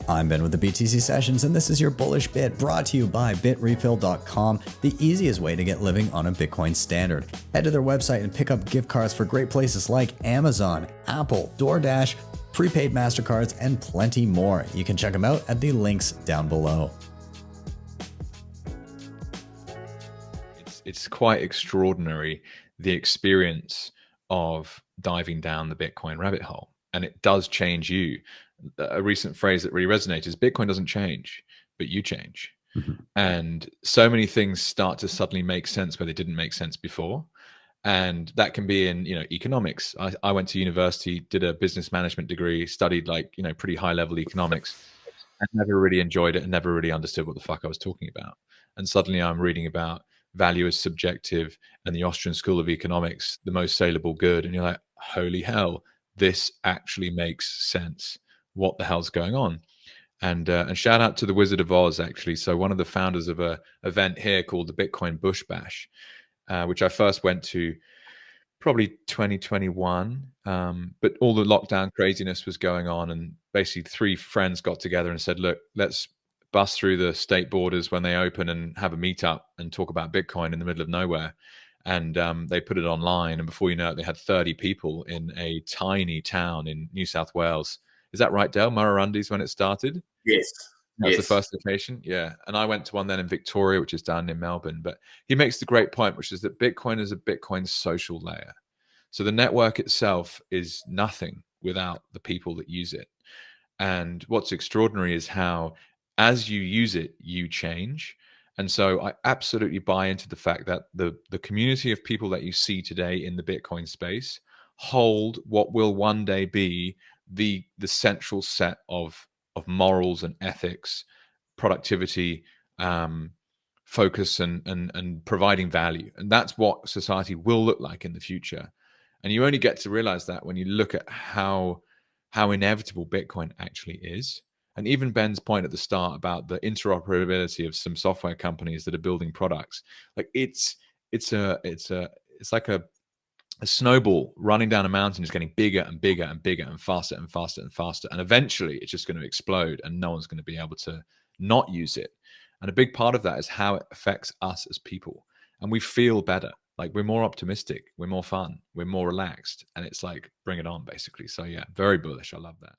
I'm Ben with the BTC Sessions, and this is your Bullish Bit, brought to you by BitRefill.com, the easiest way to get living on a Bitcoin standard. Head to their website and pick up gift cards for great places like Amazon, Apple, DoorDash, prepaid MasterCards, and plenty more. You can check them out at the links down below. It's quite extraordinary, the experience of diving down the Bitcoin rabbit hole, and it does change you. A recent phrase that really resonates is Bitcoin doesn't change, but you change. And so many things start to suddenly make sense where they didn't make sense before. And that can be in, economics. I went to university, did a business management degree, studied pretty high level economics, and never really enjoyed it and never really understood what the fuck I was talking about. And suddenly I'm reading about value as subjective and the Austrian School of Economics, the most saleable good. And you're like, holy hell, this actually makes sense. What the hell's going on? And shout out to the Wizard of Oz, actually. So one of the founders of a event here called the Bitcoin Bush Bash, which I first went to probably 2021. But all the lockdown craziness was going on. And basically 3 friends got together and said, look, let's bust through the state borders when they open and have a meetup and talk about Bitcoin in the middle of nowhere. And they put it online. And before you know it, they had 30 people in a tiny town in New South Wales. Is that right, Dale? Murrurundy's when it started? Yes. That's the first location. Yeah. And I went to one then in Victoria, which is down in Melbourne. But he makes the great point, which is that Bitcoin is a Bitcoin social layer. So the network itself is nothing without the people that use it. And what's extraordinary is how, as you use it, you change. And so I absolutely buy into the fact that the community of people that you see today in the Bitcoin space hold what will one day be the central set of morals and ethics, productivity, focus, and providing value. And that's what society will look like in the future. And you only get to realize that when you look at how inevitable Bitcoin actually is. And even Ben's point at the start about the interoperability of some software companies that are building products, like it's like a snowball running down a mountain, is getting bigger and bigger and bigger and faster and faster and faster. And eventually it's just going to explode and no one's going to be able to not use it. And a big part of that is how it affects us as people. And we feel better. Like we're more optimistic, we're more fun, we're more relaxed. And it's like, bring it on, basically. So yeah, very bullish. I love that.